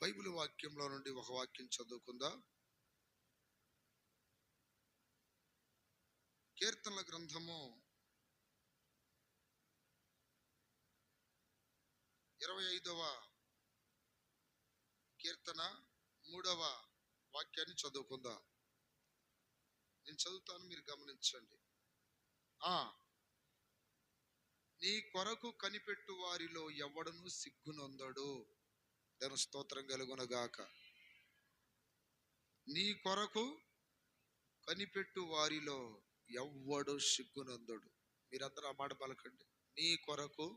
Bible వాక్యంలో నుండి ఒక వాక్యం చదువుకుందా. కీర్తనల గ్రంథము 25వ కీర్తన 3వ వాక్యాన్ని చదువుకుందా. నేను చదువుతాను, మీరు గమనించండి. నీ కొరకు కనిపెట్టు వారిలో ఎవడును సిగ్గునొందడు. దాని స్తోత్రం కలుగునగాక. నీ కొరకు కనిపెట్టు వారిలో ఎవ్వడు సిగ్గునందుడు. మీరందరూ ఆ మాట పలకండి. నీ కొరకు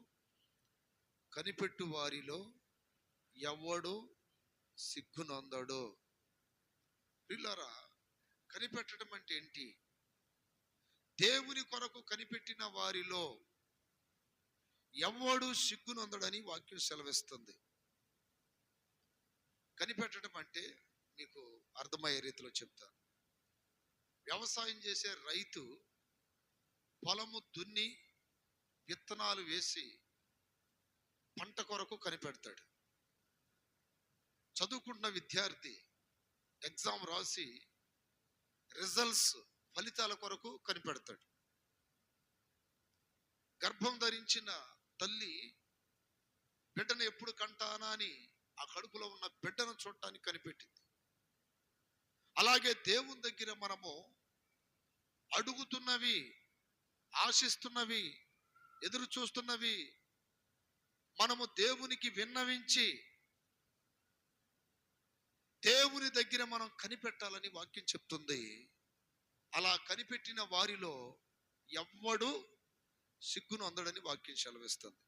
కనిపెట్టు వారిలో ఎవ్వడు సిగ్గునందడు. పిల్లరా, కనిపెట్టడం అంటే ఏంటి? దేవుని కొరకు కనిపెట్టిన వారిలో ఎవ్వడు సిగ్గునందడని వాక్యం సెలవిస్తుంది. కనిపెట్టడం అంటే మీకు అర్థమయ్యే రీతిలో చెప్తాను. వ్యవసాయం చేసే రైతు పొలము దున్ని విత్తనాలు వేసి పంట కొరకు కనిపెడతాడు. చదువుకుంటున్న విద్యార్థి ఎగ్జామ్ రాసి రిజల్ట్స్ ఫలితాల కొరకు కనిపెడతాడు. గర్భం ధరించిన తల్లి బిడ్డను ఎప్పుడు కంటానా అని ఆ కడుపులో ఉన్న బిడ్డను చూడటానికి కనిపెట్టింది. అలాగే దేవుని దగ్గర మనము అడుగుతున్నవి, ఆశిస్తున్నవి, ఎదురు చూస్తున్నవి మనము దేవునికి విన్నవించి దేవుని దగ్గర మనం కనిపెట్టాలని వాక్యం చెప్తుంది. అలా కనిపెట్టిన వారిలో ఎవ్వడు సిగ్గును అందడని వాక్యం సెలవిస్తుంది.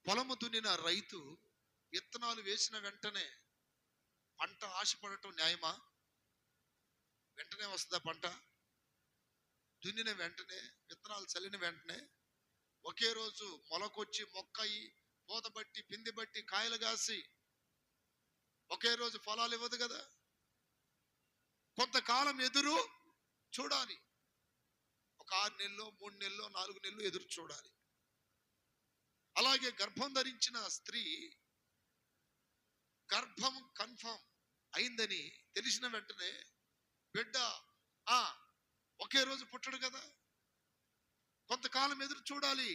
పొలము దున్నిన రైతు విత్తనాలు వేసిన వెంటనే పంట ఆశపడటం న్యాయమా? వెంటనే వస్తుందా పంట? దున్నిన వెంటనే, విత్తనాలు చల్లిన వెంటనే ఒకే రోజు మొలకొచ్చి మొక్కయి పూత బట్టి పిండి బట్టి కాయలు కాసి ఒకే రోజు ఫలాలు ఇవ్వదు కదా. కొంతకాలం ఎదురు చూడాలి. ఒక 6 నెలలు, 3 నెలలు, 4 నెలలు ఎదురు చూడాలి. అలాగే గర్భం ధరించిన స్త్రీ గర్భం కన్ఫర్మ్ అయిందని తెలిసిన వెంటనే బిడ్డ ఒకే రోజు పుట్టడు కదా. కొంతకాలం ఎదురు చూడాలి.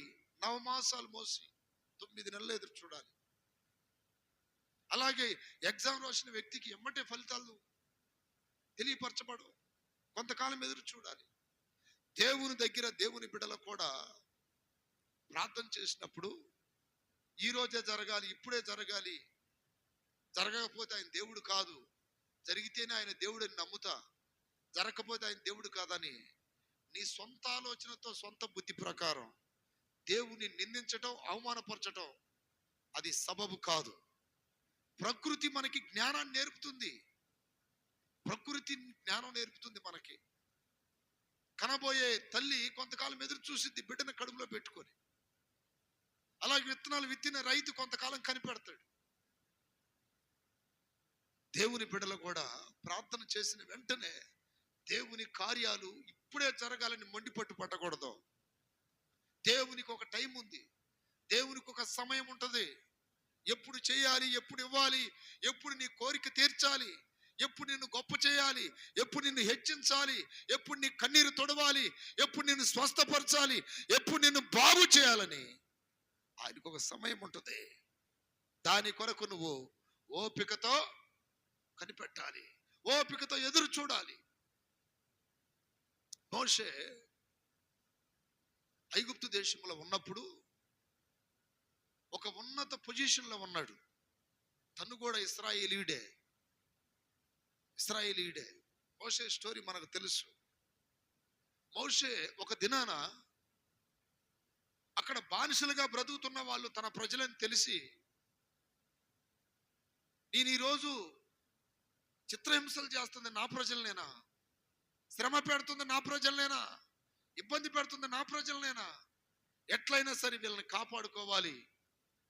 9 మాసాలు మోసి 9 నెలలు ఎదురు చూడాలి. అలాగే ఎగ్జామ్ రాసిన వ్యక్తికి ఎమ్మటే ఫలితాలు తెలియపరచబడు. కొంతకాలం ఎదురు చూడాలి. దేవుని దగ్గర దేవుని బిడ్డలకు కూడా ప్రార్థన చేసినప్పుడు ఈ రోజే జరగాలి, ఇప్పుడే జరగాలి, జరగకపోతే ఆయన దేవుడు కాదు, జరిగితేనే ఆయన దేవుడిని నమ్ముతా, జరగకపోతే ఆయన దేవుడు కాదని నీ సొంత ఆలోచనతో, సొంత బుద్ధి ప్రకారం దేవుని నిందించటం, అవమానపరచటం అది సబబు కాదు. ప్రకృతి మనకి జ్ఞానాన్ని నేర్పుతుంది. ప్రకృతి జ్ఞానం నేర్పుతుంది మనకి. కనబోయే తల్లి కొంతకాలం ఎదురు చూసింది బిడ్డను కడుపులో పెట్టుకొని. అలాగే విత్తనాలు విత్తిన రైతు కొంతకాలం కనిపెడతాడు. దేవుని బిడ్డలు కూడా ప్రార్థన చేసిన వెంటనే దేవుని కార్యాలు ఇప్పుడే జరగాలని మొండిపట్టు పట్టకూడదు. దేవునికి ఒక టైం ఉంది, దేవునికి ఒక సమయం ఉంటుంది. ఎప్పుడు చేయాలి, ఎప్పుడు ఇవ్వాలి, ఎప్పుడు నీ కోరిక తీర్చాలి, ఎప్పుడు నిన్ను గొప్ప చేయాలి, ఎప్పుడు నిన్ను హెచ్చించాలి, ఎప్పుడు నీ కన్నీరు తొడవాలి, ఎప్పుడు నిన్ను స్వస్థపరచాలి, ఎప్పుడు నిన్ను బాగు చేయాలని ఆయనకు ఒక సమయం ఉంటుంది. దాని కొరకు నువ్వు ఓపికతో కనిపెట్టాలి, ఓపికతో ఎదురు చూడాలి. మోషే ఐగుప్తు దేశంలో ఉన్నప్పుడు ఒక ఉన్నత పొజిషన్లో ఉన్నాడు. తను కూడా ఇశ్రాయేలీయుడే. మోషే స్టోరీ మనకు తెలుసు. మోషే ఒక దినాన అక్కడ బానిసలుగా బ్రతుకుతున్న వాళ్ళు తన ప్రజలని తెలిసి, నేను ఈరోజు చిత్రహింసలు చేస్తుంది నా ప్రజలనేనా, శ్రమ పెడుతుంది నా ప్రజలనేనా, ఇబ్బంది పెడుతుంది నా ప్రజలనేనా, ఎట్లయినా సరే వీళ్ళని కాపాడుకోవాలి,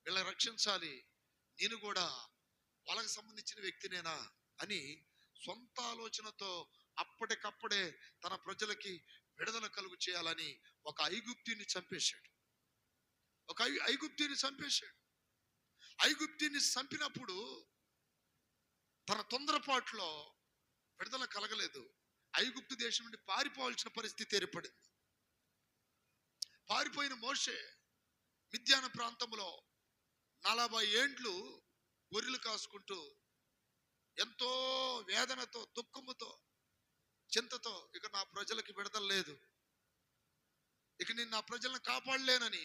వీళ్ళని రక్షించాలి, నేను కూడా వాళ్ళకి సంబంధించిన వ్యక్తినేనా అని సొంత ఆలోచనతో అప్పటికప్పుడే తన ప్రజలకి విడుదల కలుగు చేయాలని ఒక ఐగుప్తుని చంపేశాడు. ఐగుప్తిని చంపినప్పుడు తన తొందరపాటులో విడుదల కలగలేదు. ఐగుప్తు దేశం నుండి పారిపోవాల్సిన పరిస్థితి ఏర్పడింది. పారిపోయిన మోషే మిద్యాన ప్రాంతంలో 40 ఏండ్లు గొర్రెలు కాసుకుంటూ ఎంతో వేదనతో, దుఃఖముతో, చింతతో, ఇక నా ప్రజలకి విడుదల లేదు, ఇక నేను నా ప్రజలను కాపాడలేనని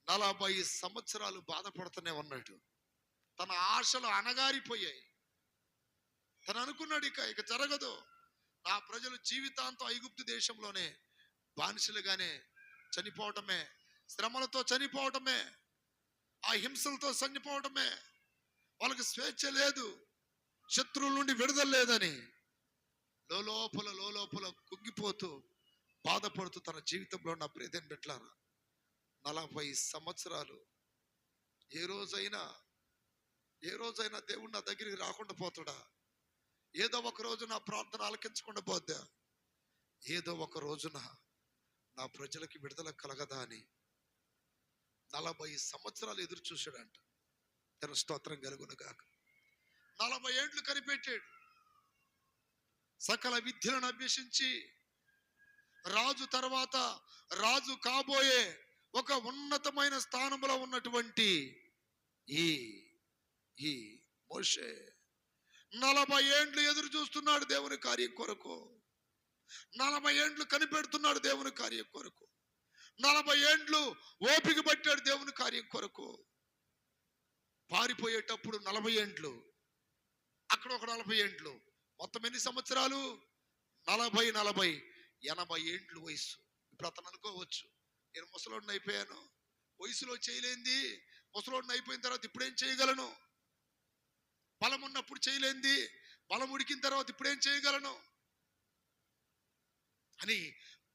40 సంవత్సరాలు బాధపడుతూనే ఉన్నాడు. తన ఆశలు అణగారిపోయాయి. తను అనుకున్నాడు ఇక జరగదు, నా ప్రజలు జీవితాంతం ఐగుప్తు దేశంలోనే బానిసలుగానే చనిపోవటమే, శ్రమలతో చనిపోవటమే, ఆ హింసలతో చనిపోవటమే, వాళ్ళకి స్వేచ్ఛ లేదు, శత్రువుల నుండి విడుదల లేదని లోలోపల కుంగిపోతూ బాధపడుతూ తన జీవితంలో నా ప్రియమైన బిడ్డలారా 40 సంవత్సరాలు ఏ రోజైనా దేవుడు నా దగ్గరికి రాకుండా పోతాడా? ఏదో ఒక రోజు నా ప్రార్థన ఆలకించకుండా పోద్దా? ఏదో ఒక రోజున నా ప్రజలకి విడుదల కలగదా అని 40 సంవత్సరాలు ఎదురు చూశాడంట. తన స్తోత్రం కలుగును గాక. 40 ఏండ్లు కనిపెట్టాడు. సకల విద్యలను అభ్యసించి రాజు తర్వాత రాజు కాబోయే ఒక ఉన్నతమైన స్థానంలో ఉన్నటువంటి ఈ మోషే 40 ఏండ్లు ఎదురు చూస్తున్నాడు దేవుని కార్యం కొరకు. 40 ఏండ్లు కనిపెడుతున్నాడు దేవుని కార్యం కొరకు. 40 ఏండ్లు ఓపిక పట్టాడు దేవుని కార్యం కొరకు. పారిపోయేటప్పుడు 40 ఏండ్లు, అక్కడ ఒక 40 ఏండ్లు, మొత్తం ఎన్ని సంవత్సరాలు? 40 80 ఏండ్లు వయసు. ఇప్పుడు అతను అనుకోవచ్చు, నేను ముసలోడిని అయిపోయాను, వయసులో చేయలేంది ముసలోడిని అయిపోయిన తర్వాత ఇప్పుడేం చేయగలను, బలం ఉన్నప్పుడు చేయలేంది బలం ఉడికిన తర్వాత ఇప్పుడేం చేయగలను అని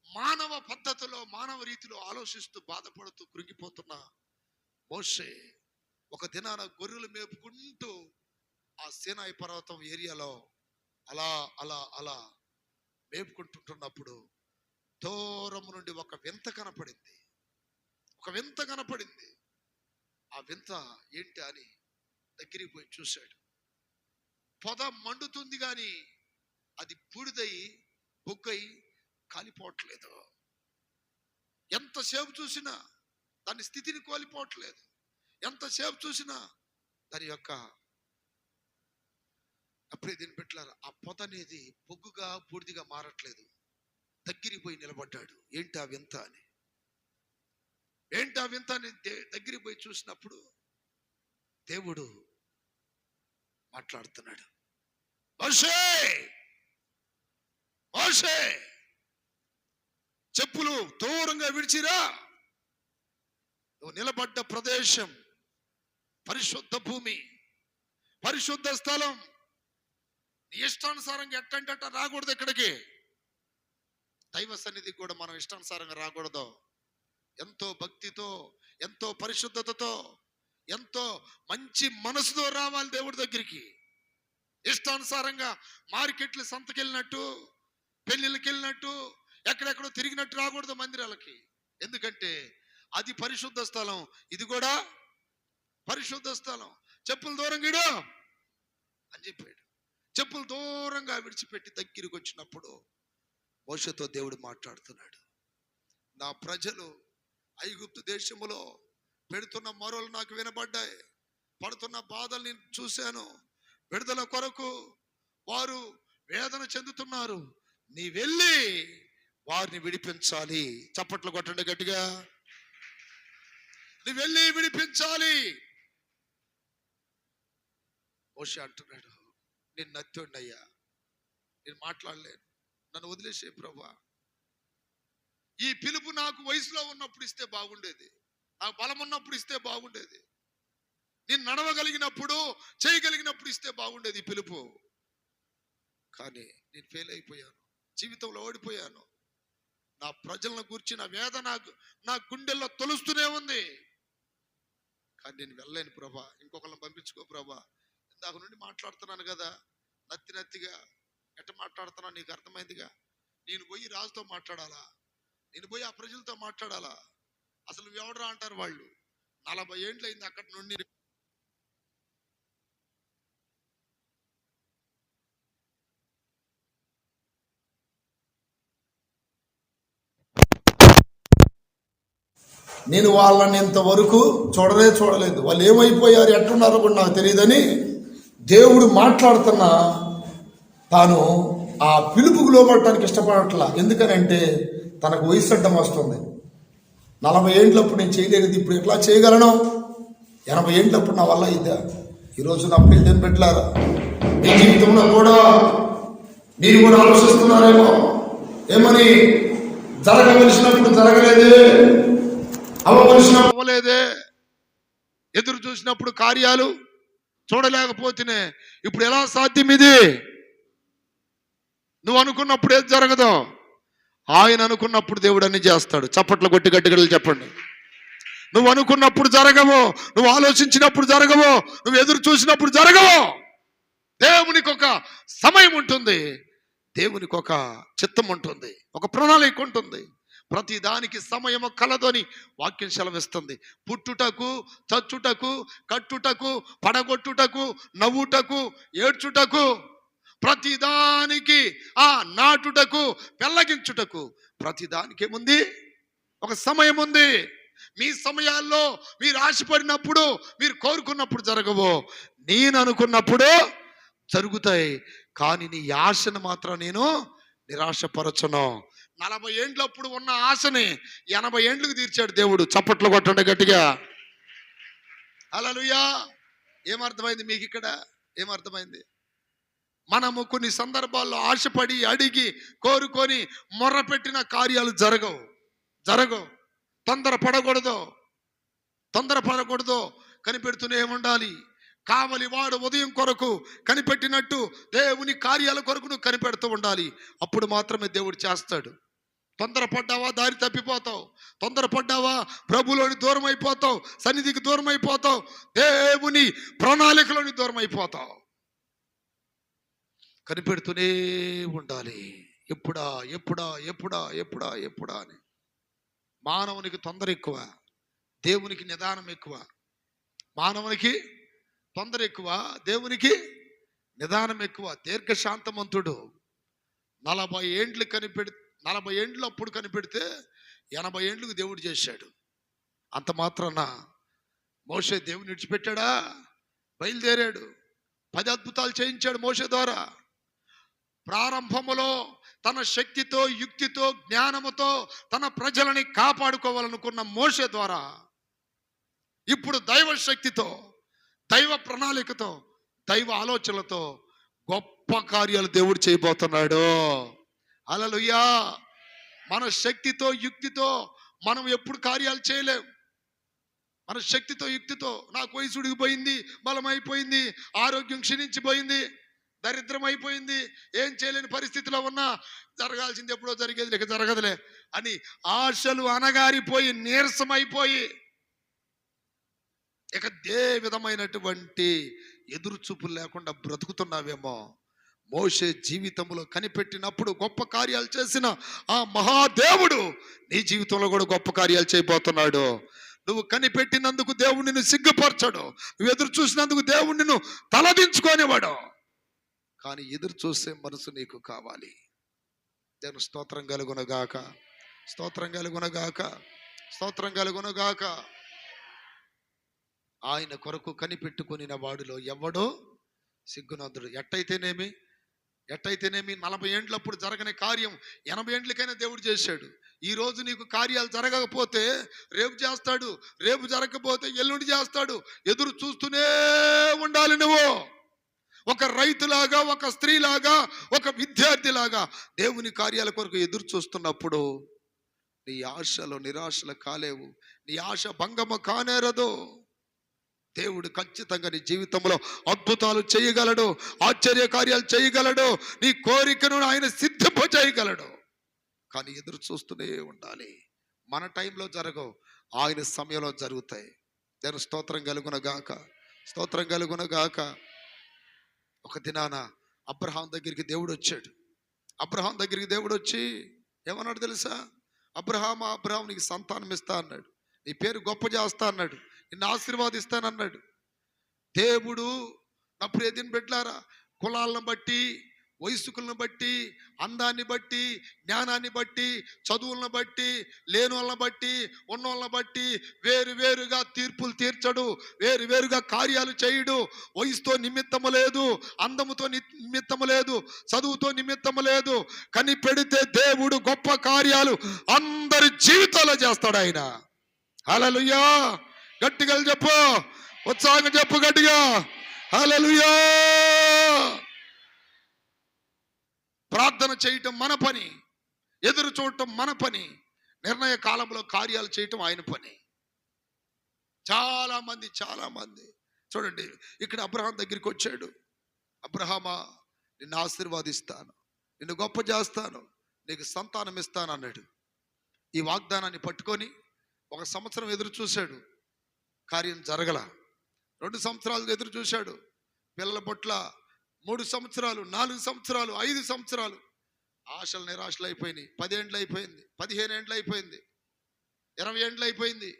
మానవ పద్ధతిలో, మానవ రీతిలో ఆలోచిస్తూ బాధపడుతూ కృంగిపోతున్న మోషే ఒక దినాన గొర్రెలు మేపుకుంటూ ఆ సీనాయి పర్వతం ఏరియాలో అలా అలా అలా మేపుకుంటుంటున్నప్పుడు దూరం నుండి ఒక వింత కనపడింది. ఆ వింత ఏంటి అని దగ్గరికి పోయి చూశాడు. పొద మండుతుంది కానీ అది బూడిదై బొగ్గై కాలిపోవట్లేదు. ఎంతసేపు చూసినా దాని స్థితిని కోల్పోవట్లేదు. ఎంతసేపు చూసినా దాని యొక్క అప్పుడే దీన్ని పెట్టారు. ఆ పొద అనేది బొగ్గుగా బూడిదిగా మారట్లేదు. దగ్గరికి పోయి నిలబడ్డాడు. ఏంటి ఆ వింత అని దగ్గరికి పోయి చూసినప్పుడు దేవుడు మాట్లాడుతున్నాడు. మోషే చెప్పులు దూరంగా విడిచిరా, నువ్వు నిలబడ్డ ప్రదేశం పరిశుద్ధ భూమి, పరిశుద్ధ స్థలం. నీ ఇష్టానుసారంగా ఎట్టంటే రాకూడదు. ఇక్కడికి దైవ సన్నిధికి కూడా మనం ఇష్టానుసారంగా రాకూడదు. ఎంతో భక్తితో, ఎంతో పరిశుద్ధతతో, ఎంతో మంచి మనసుతో రావాలి దేవుడి దగ్గరికి. ఇష్టానుసారంగా మార్కెట్లు సంతకెళ్ళినట్టు, పెళ్లిళ్ళకి వెళ్ళినట్టు, ఎక్కడెక్కడో తిరిగినట్టు రాకూడదు మందిరాలకి. ఎందుకంటే అది పరిశుద్ధ స్థలం, ఇది కూడా పరిశుద్ధ స్థలం. చెప్పులు దూరంగా ఇడు అని చెప్పాడు. చెప్పులు దూరంగా విడిచిపెట్టి దగ్గరికి వచ్చినప్పుడు మోషేతో దేవుడు మాట్లాడుతున్నాడు. నా ప్రజలు ఐగుప్తు దేశములో పెడుతున్న మొరలు నాకు వినబడ్డాయి, పడుతున్న బాధలు నేను చూశాను. విడుదల కొరకు వారు వేదన చెందుతున్నారు. నీ వెళ్ళి వారిని విడిపించాలి. చప్పట్లు కొట్టండి గట్టిగా. నీ వెళ్ళి విడిపించాలి. మోషే అంటున్నాడు, నేను నత్తుండయ్యా, నేను మాట్లాడలేను, నన్ను వదిలేసే ప్రభువా. ఈ పిలుపు నాకు వయసులో ఉన్నప్పుడు ఇస్తే బాగుండేది, నాకు బలం ఉన్నప్పుడు ఇస్తే బాగుండేది, నేను నడవగలిగినప్పుడు చేయగలిగినప్పుడు ఇస్తే బాగుండేది ఈ పిలుపు. కానీ నేను ఫెయిల్ అయిపోయాను, జీవితంలో ఓడిపోయాను. నా ప్రజలను గురించి నా వేదన నా గుండెల్లో తొలుస్తూనే ఉంది. కానీ నేను వెళ్ళలేను ప్రభా, ఇంకొకళ్ళని పంపించుకో ప్రభా. ఇందాక నుండి మాట్లాడుతున్నాను కదా, నత్తిగా ఎట్ట మాట్లాడుతున్నా నీకు అర్థమైందిగా. నేను పోయి రాజుతో మాట్లాడాలా, నేను పోయి ఆ ప్రజలతో మాట్లాడాలా? అసలు ఎవడరా అంటారు వాళ్ళు. 40 ఏండ్లు అయింది అక్కడి నుండి. నేను వాళ్ళని ఇంతవరకు చూడలేదు, వాళ్ళు ఏమైపోయారు, ఎట్టున్నారో కూడా నాకు తెలియదని దేవుడు మాట్లాడుతున్నా తాను ఆ పిలుపుకు లోబడటానికి ఇష్టపడట్లా. ఎందుకనంటే తనకు వయసు అడ్డం వస్తుంది. 40 ఏండ్లప్పుడు నేను చేయలేదు, ఇప్పుడు ఎట్లా చేయగలను? 80 ఏండ్లప్పుడు నా వల్ల ఇద్దా. ఈరోజు నా ప్రియమైన బిడ్డలారా, మీ జీవితంలో కూడా మీరు కూడా ఆలోచిస్తున్నారేమో, ఏమని జరగవలసినప్పుడు జరగలేదే, అవ్వలేదే, ఎదురు చూసినప్పుడు కార్యాలు చూడలేకపోతేనే ఇప్పుడు ఎలా సాధ్యం ఇది? నువ్వు అనుకున్నప్పుడు ఏది జరగదు, ఆయన అనుకున్నప్పుడు దేవుడు అన్ని చేస్తాడు. చప్పట్లు కొట్టి గట్టిగడలు చెప్పండి. నువ్వు అనుకున్నప్పుడు జరగవు, నువ్వు ఆలోచించినప్పుడు జరగవు, నువ్వు ఎదురు చూసినప్పుడు జరగవు. దేవునికి ఒక సమయం ఉంటుంది, దేవునికి ఒక చిత్తం ఉంటుంది, ఒక ప్రణాళిక ఉంటుంది. ప్రతి దానికి సమయము కలదని వాక్యం సెలవిస్తుంది. పుట్టుటకు, చచ్చుటకు, కట్టుటకు, పడగొట్టుటకు, నవ్వుటకు, ఏడ్చుటకు, ప్రతిదానికి నాటుటకు, పెళ్ళగించుటకు, ప్రతిదానికి ఏముంది? ఒక సమయం ఉంది. మీ సమయాల్లో మీరు ఆశపడినప్పుడు, మీరు కోరుకున్నప్పుడు జరగవు, నేను అనుకున్నప్పుడు జరుగుతాయి. కానీ నీ ఆశను మాత్రం నేను నిరాశపరచను. 40 ఏండ్లప్పుడు ఉన్న ఆశని 80 ఏండ్లకు తీర్చాడు దేవుడు. చప్పట్లు కొట్టండి గట్టిగా. హల్లెలూయా. ఏమర్థమైంది మీకు ఇక్కడ? ఏమర్థమైంది? మనము కొన్ని సందర్భాల్లో ఆశపడి, అడిగి, కోరుకొని మొర్రపెట్టిన కార్యాలు జరగవు. తొందరపడకూడదు, కనిపెడుతూనే ఉండాలి. కావలి వాడు ఉదయం కొరకు కనిపెట్టినట్టు దేవుని కార్యాల కొరకు నువ్వు కనిపెడుతూ ఉండాలి. అప్పుడు మాత్రమే దేవుడు చేస్తాడు. తొందరపడ్డావా దారి తప్పిపోతావు. తొందరపడ్డావా ప్రభులోని దూరం అయిపోతావు, సన్నిధికి దూరం అయిపోతావు, దేవుని ప్రణాళికలోని దూరం అయిపోతావు. కనిపెడుతూనే ఉండాలి. ఎప్పుడా అని. మానవునికి తొందర ఎక్కువ, దేవునికి నిదానం ఎక్కువ. మానవునికి తొందర ఎక్కువ, దేవునికి నిదానం ఎక్కువ. దీర్ఘశాంతమంతుడు 40 ఏండ్లు అప్పుడు కనిపెడితే 80 ఏండ్లకు దేవుడు చేశాడు. అంత మాత్రాన మోషే దేవుని విడిచిపెట్టాడా? బయలుదేరాడు, 10 అద్భుతాలు చేయించాడు మోషే ద్వారా. ప్రారంభములో తన శక్తితో, యుక్తితో, జ్ఞానముతో తన ప్రజలని కాపాడుకోవాలనుకున్న మోషే ద్వారా ఇప్పుడు దైవ శక్తితో, దైవ ప్రణాళికతో, దైవ ఆలోచనలతో గొప్ప కార్యాలు దేవుడు చేయబోతున్నాడు. హల్లెలూయా. మన శక్తితో, యుక్తితో మనం ఎప్పుడు కార్యాలు చేయలేం. మన శక్తితో, యుక్తితో నాకు వయసు ఉడిగిపోయింది, బలమైపోయింది, ఆరోగ్యం క్షీణించిపోయింది, దరిద్రం అయిపోయింది, ఏం చేయలేని పరిస్థితిలో ఉన్నా జరగాల్సింది ఎప్పుడో జరిగేది లేక జరగదులే అని ఆశలు అనగారిపోయి, నీరసమైపోయి ఇక ఏ విధమైనటువంటి ఎదురు చూపులు లేకుండా బ్రతుకుతున్నావేమో. మోషే జీవితంలో కనిపెట్టినప్పుడు గొప్ప కార్యాలు చేసిన ఆ మహాదేవుడు నీ జీవితంలో కూడా గొప్ప కార్యాలు చేయబోతున్నాడు. నువ్వు కనిపెట్టినందుకు దేవుడు నిన్ను సిగ్గుపరచడు, నువ్వు ఎదురు చూసినందుకు దేవుడు నిన్ను తలదించుకోనివాడు. కానీ ఎదురు చూసే మనసు నీకు కావాలి. దేవుని స్తోత్రం కలుగునగాక, స్తోత్రం కలుగునగాక, స్తోత్రం కలుగునగాక. ఆయన కొరకు కనిపెట్టుకుని వాడిలో ఎవడో సిగ్గునందుడు. ఎట్టయితేనేమి 40 ఏండ్లప్పుడు జరగని కార్యం 80 ఏండ్లకైనా దేవుడు చేశాడు. ఈ రోజు నీకు కార్యాలు జరగకపోతే రేపు చేస్తాడు, రేపు జరగకపోతే ఎల్లుండి చేస్తాడు. ఎదురు చూస్తూనే ఉండాలి. నువ్వు ఒక రైతులాగా, ఒక స్త్రీలాగా, ఒక విద్యార్థిలాగా దేవుని కార్యాల కొరకు ఎదురు చూస్తున్నప్పుడు నీ ఆశలు నిరాశలు కాలేవు, నీ ఆశ భంగము కానేరదు. దేవుడు ఖచ్చితంగా నీ జీవితంలో అద్భుతాలు చేయగలడు, ఆశ్చర్య కార్యాలు చేయగలడు, నీ కోరికను ఆయన సిద్ధింప చేయగలడు. కానీ ఎదురు చూస్తూనే ఉండాలి. మన టైంలో జరగవు, ఆయన సమయంలో జరుగుతాయి. దేవుని స్తోత్రం కలుగునగాక, స్తోత్రం కలుగునగాక. ఒక దినాన అబ్రహాం దగ్గరికి దేవుడు వచ్చాడు. అబ్రహాం దగ్గరికి దేవుడు వచ్చి ఏమన్నాడు తెలుసా? అబ్రహాం నీకు సంతానం ఇస్తా అన్నాడు, నీ పేరు గొప్ప చేస్తా అన్నాడు, నిన్ను ఆశీర్వాదిస్తానన్నాడు. దేవుడు నా ప్రియదిని బిడ్డలారా, కులాలను బట్టి, వయస్కులను బట్టి, అందాన్ని బట్టి, జ్ఞానాన్ని బట్టి, చదువులను బట్టి, లేని వాళ్ళని బట్టి, ఉన్న వాళ్ళని బట్టి వేరుగా తీర్పులు తీర్చడు, వేరుగా కార్యాలు చేయడు. వయసుతో నిమిత్తము లేదు, అందముతో నిమిత్తము లేదు, చదువుతో నిమిత్తము లేదు. కనిపెడితే దేవుడు గొప్ప కార్యాలు అందరి జీవితాల్లో చేస్తాడు ఆయన. హల్లెలూయా. గట్టిగా చెప్పు, ఉత్సాహంగా చెప్పు గట్టిగా, హల్లెలూయా. ప్రార్థన చేయటం మన పని, ఎదురు చూడటం మన పని, నిర్ణయ కాలంలో కార్యాలు చేయటం ఆయన పని. చాలా మంది చూడండి, ఇక్కడ అబ్రహాం దగ్గరికి వచ్చాడు. అబ్రహామా, నిన్ను ఆశీర్వాదిస్తాను, నిన్ను గొప్ప చేస్తాను, నీకు సంతానం ఇస్తాను అన్నాడు. ఈ వాగ్దానాన్ని పట్టుకొని 1 సంవత్సరం ఎదురు చూశాడు, కార్యం జరగల. 2 సంవత్సరాలు ఎదురు చూశాడు, పిల్లల పట్ల. 3 సంవత్సరాలు, 4 సంవత్సరాలు, 5 సంవత్సరాలు, ఆశలు నిరాశలు అయిపోయినాయి. 10 ఏండ్లు అయిపోయింది, 15 ఏండ్లు అయిపోయింది, 20 ఏండ్లు అయిపోయింది,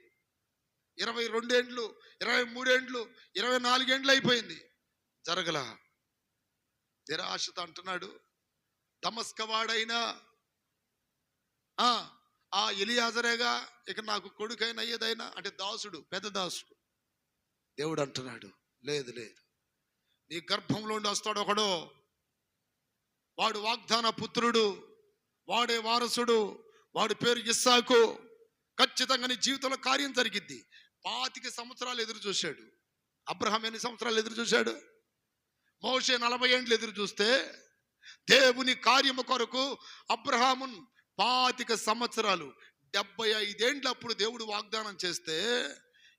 22 ఏండ్లు, 23 ఏండ్లు, 24 ఏండ్లు అయిపోయింది, జరగల. నిరాశతో అంటున్నాడు, దమస్క వాడైనా ఆ ఎలియాజరేగా ఇక నాకు కొడుకైన అయ్యేదైనా, అంటే దాసుడు, పెద్ద దాసుడు. దేవుడు అంటున్నాడు, లేదు, నీ గర్భంలో వస్తాడు ఒకడు, వాడు వాగ్దాన పుత్రుడు, వాడే వారసుడు, వాడి పేరు ఇస్సాకు. ఖచ్చితంగా నీ జీవితంలో కార్యం జరిగిద్ది. 25 సంవత్సరాలు ఎదురు చూశాడు అబ్రహాం. ఎన్ని సంవత్సరాలు ఎదురు చూశాడు? మోషే 40 ఏండ్లు ఎదురు చూస్తే దేవుని కార్యము కొరకు అబ్రహాము 25 సంవత్సరాలు, 75 ఏండ్లు అప్పుడు దేవుడు వాగ్దానం చేస్తే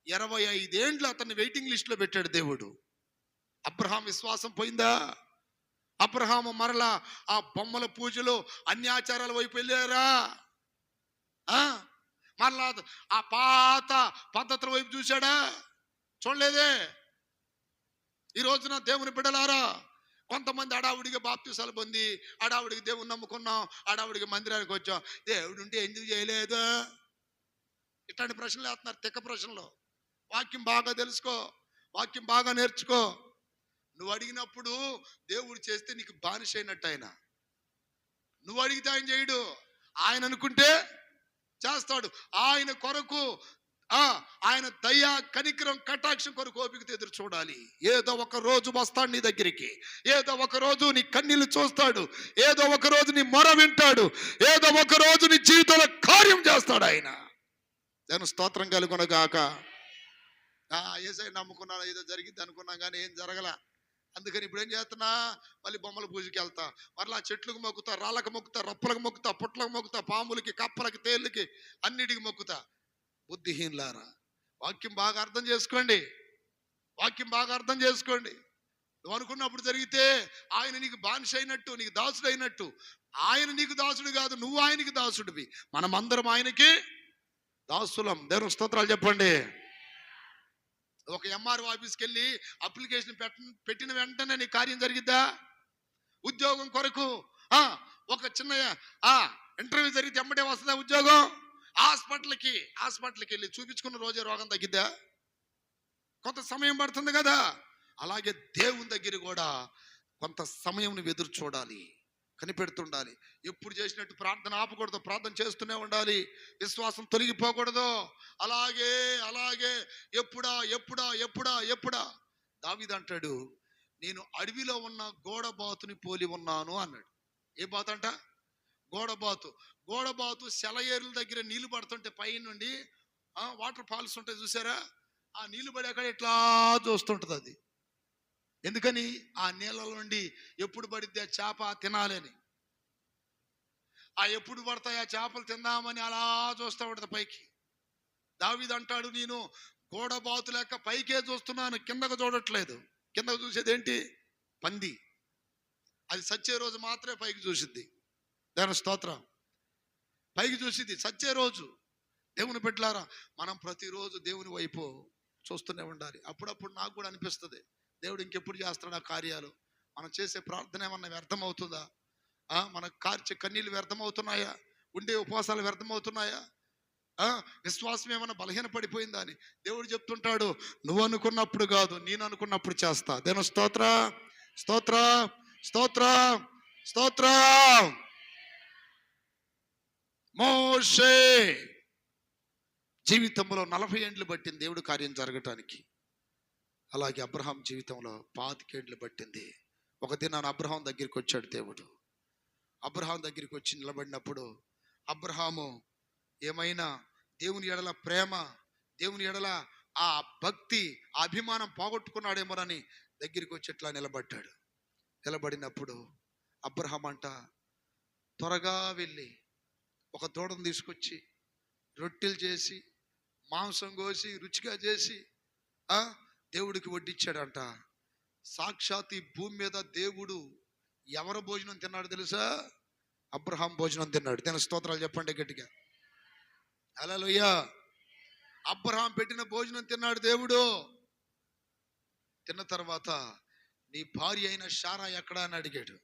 25 ఏండ్లు అతన్ని వెయిటింగ్ లిస్ట్ లో పెట్టాడు దేవుడు. అబ్రహాం విశ్వాసం పోయిందా? అబ్రహాము మరలా ఆ బొమ్మల పూజలు, అన్యాచారాల వైపు వెళ్ళారా? మరలా ఆ పాత పద్ధతుల వైపు చూశాడా? చూడలేదే. ఈ రోజున దేవుని బిడ్డలారా, కొంతమంది అడావుడిగా బాప్తిసాలు పొంది, అడావుడికి దేవుని నమ్ముకున్నాం, అడావుడికి మందిరానికి వచ్చాం, దేవుడు ఉంటే ఎందుకు చేయలేదు, ఇట్లాంటి ప్రశ్నలు వేస్తున్నారు, తిక్క ప్రశ్నలు. వాక్యం బాగా తెలుసుకో, వాక్యం బాగా నేర్చుకో. నువ్వు అడిగినప్పుడు దేవుడు చేస్తే నీకు బానిస అయినట్టు. ఆయన నువ్వు అడిగితే ఆయన చేయడు, ఆయన అనుకుంటే చేస్తాడు. ఆయన కొరకు ఆయన దయా కనికరం కటాక్షం కొరకు ఓపికతో ఎదురు చూడాలి. ఏదో ఒక రోజు వస్తాడు నీ దగ్గరికి, ఏదో ఒక రోజు నీ కన్నీళ్లు చూస్తాడు, ఏదో ఒక రోజు నీ మొర వింటాడు, ఏదో ఒక రోజు నీ జీవితంలో కార్యం చేస్తాడు ఆయన. నేను స్తోత్రం కలుగునగాక. ఏసై నమ్ముకున్నాను, ఏదో జరిగింది అనుకున్నాం కానీ ఏం జరగల. అందుకని ఇప్పుడు ఏం చేస్తున్నా, మళ్ళీ బొమ్మల పూజకి వెళ్తా, మరలా చెట్లకు మొక్కుతా, రాళ్ళకు మొక్కుతా, రప్పలకు మొక్కుతా, పుట్లకు మొక్కుతా, పాములకి, కప్పలకి, తేళ్ళకి, అన్నిటికి మొక్కుతా. బుద్ధిహీనులారా, వాక్యం బాగా అర్థం చేసుకోండి, వాక్యం బాగా అర్థం చేసుకోండి. నువ్వు అనుకున్నప్పుడు జరిగితే ఆయన నీకు బానిస అయినట్టు, నీకు దాసుడు అయినట్టు. ఆయన నీకు దాసుడు కాదు, నువ్వు ఆయనకి దాసుడివి. మనమందరం ఆయనకి దాసులం. దేవుని స్తోత్రాలు చెప్పండి. ఒక ఎంఆర్ఓ ఆఫీస్కి వెళ్ళి అప్లికేషన్ పెట్టిన వెంటనే నీ కార్యం జరిగిద్దా? ఉద్యోగం కొరకు ఒక చిన్న ఇంటర్వ్యూ జరిగితే ఎమ్మటే వస్తుందా ఉద్యోగం? హాస్పిటల్కి వెళ్ళి చూపించుకున్న రోజే రోగం తగ్గిద్దా? కొంత సమయం పడుతుంది కదా. అలాగే దేవుని దగ్గర కూడా కొంత సమయం నువ్వు ఎదురు చూడాలి, కనిపెడుతుండాలి. ఎప్పుడు చేసినట్టు ప్రార్థన ఆపకూడదు, ప్రార్థన చేస్తూనే ఉండాలి, విశ్వాసం తొలగిపోకూడదు. అలాగే ఎప్పుడా దావీదు అంటాడు, నేను అడవిలో ఉన్న గోడబాతుని పోలి ఉన్నాను అన్నాడు. ఏ బాతు అంట? గోడబాతు సెలయేరుల దగ్గర నీళ్లు పడుతుంటే పై నుండి వాటర్ ఫాల్స్ ఉంటాయి చూసారా, ఆ నీళ్లు పడి అక్కడ ఇట్లా చూస్తుంటది. అది ఎందుకని? ఆ నీళ్ళ నుండి ఎప్పుడు పడిద్ది ఆ చేప తినాలని, ఎప్పుడు పడతాయి ఆ చేపలు తిందామని అలా చూస్తూ ఉంటుంది పైకి. దావీదు అంటాడు, నేను గోడబాతు లెక్క పైకే చూస్తున్నాను, కిందకు చూడట్లేదు. కిందకు చూసేది ఏంటి? పంది. అది సచ్చే రోజు మాత్రమే పైకి చూసిద్ది. దేవుని స్తోత్రం. పైకి చూసిద్ది సచ్చే రోజు. దేవుని బిడ్డలారా, మనం ప్రతిరోజు దేవుని వైపు చూస్తూనే ఉండాలి. అప్పుడప్పుడు నాకు కూడా అనిపిస్తుంది, దేవుడు ఇంకెప్పుడు చేస్తాడు ఆ కార్యాలు? మనం చేసే ప్రార్థన ఏమన్నా వ్యర్థమవుతుందా? మన కార్చే కన్నీళ్ళు వ్యర్థమవుతున్నాయా? ఉండే ఉపవాసాలు వ్యర్థమవుతున్నాయా? విశ్వాసం ఏమన్నా బలహీన పడిపోయిందా అని దేవుడు చెప్తుంటాడు, నువ్వు అనుకున్నప్పుడు కాదు, నేను అనుకున్నప్పుడు చేస్తా. దేవుని స్తోత్ర. స్తోత్రం. మోషే జీవితంలో 40 ఏండ్లు పట్టింది దేవుడు కార్యం జరగటానికి. అలాగే అబ్రహాం జీవితంలో 25 ఏండ్లు పట్టింది. ఒక దినాన అబ్రహాం దగ్గరికి వచ్చాడు దేవుడు. అబ్రహాం దగ్గరికి వచ్చి నిలబడినప్పుడు అబ్రహాము ఏమైనా దేవుని ఎడల ప్రేమ, దేవుని ఎడల ఆ భక్తి, ఆ అభిమానం పోగొట్టుకున్నాడేమోనని దగ్గరికి వచ్చి ఇట్లా నిలబడ్డాడు. నిలబడినప్పుడు అబ్రహాం అంట త్వరగా వెళ్ళి ఒక దూడను తీసుకొచ్చి రొట్టెలు చేసి మాంసం కోసి రుచిగా చేసి దేవుడికి వడ్డించాడంట. సాక్షాత్ ఈ భూమి మీద దేవుడు ఎవరు భోజనం తిన్నాడు తెలుసా? అబ్రహాం భోజనం తిన్నాడు. తిన స్తోత్రాలు చెప్పండి గట్టిగా. హల్లెలూయా. అబ్రహాం పెట్టిన భోజనం తిన్నాడు దేవుడు. తిన్న తర్వాత నీ భార్య అయిన శారా ఎక్కడా అని అడిగాడు.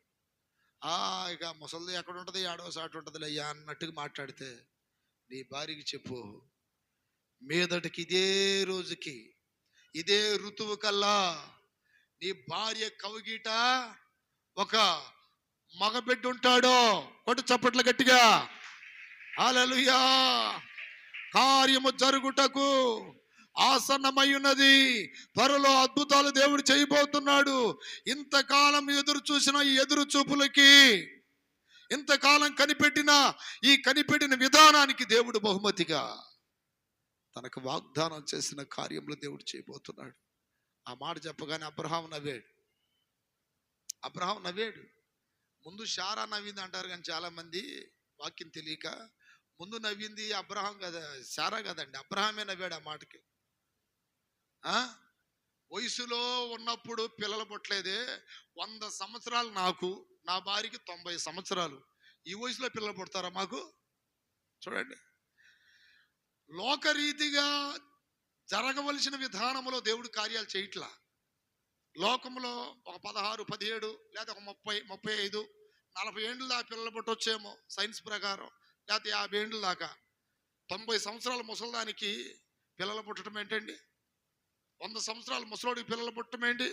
ఇక ముసలిది ఎక్కడ ఉంటుంది, ఆడో సాటు ఉంటుంది అయ్యా అన్నట్టుగా మాట్లాడితే, నీ భార్యకి చెప్పు, మీదటికి ఇదే రోజుకి ఇదే ఋతువు కల్లా నీ భార్య కవిగీట ఒక మగబిడ్డ ఉంటాడో. కొట్టు చప్పట్లు గట్టిగా. హల్లెలూయా. కార్యము జరుగుటకు ఆసన్నమై ఉన్నది. త్వరలో అద్భుతాలు దేవుడు చేయబోతున్నాడు. ఇంతకాలం ఎదురు చూసిన ఈ ఎదురు చూపులకి, ఇంతకాలం కనిపెట్టిన విధానానికి దేవుడు బహుమతిగా తనకు వాగ్దానం చేసిన కార్యంలో దేవుడు చేయబోతున్నాడు. ఆ మాట చెప్పగానే అబ్రహాం నవ్వాడు. ముందు శారా నవ్వింది అంటారు కానీ చాలా మంది వాక్యం తెలియక ముందు నవ్వింది అబ్రహాం కదా, శారా కదండి, అబ్రహామే నవ్వాడు ఆ మాటకి. వయసులో ఉన్నప్పుడు పిల్లలు పుట్టలేదే, 100 సంవత్సరాలు నాకు, నా భార్యకి 90 సంవత్సరాలు. ఈ వయసులో పిల్లలు పుడతారా మాకు? చూడండి, లోకరీతిగా జరగవలసిన విధానంలో దేవుడు కార్యాలు చేయట్లా. లోకంలో ఒక 16, 17 లేదా ఒక 30, 35, 40 ఏండ్ల దాకా పిల్లలు పుట్టొచ్చేమో సైన్స్ ప్రకారం, లేకపోతే 50 ఏండ్ల దాకా. 90 సంవత్సరాల ముసలిదానికి పిల్లలు పుట్టడం ఏంటండి? 100 సంవత్సరాల ముసలోడికి పిల్లలు పుట్టడం ఏంటి?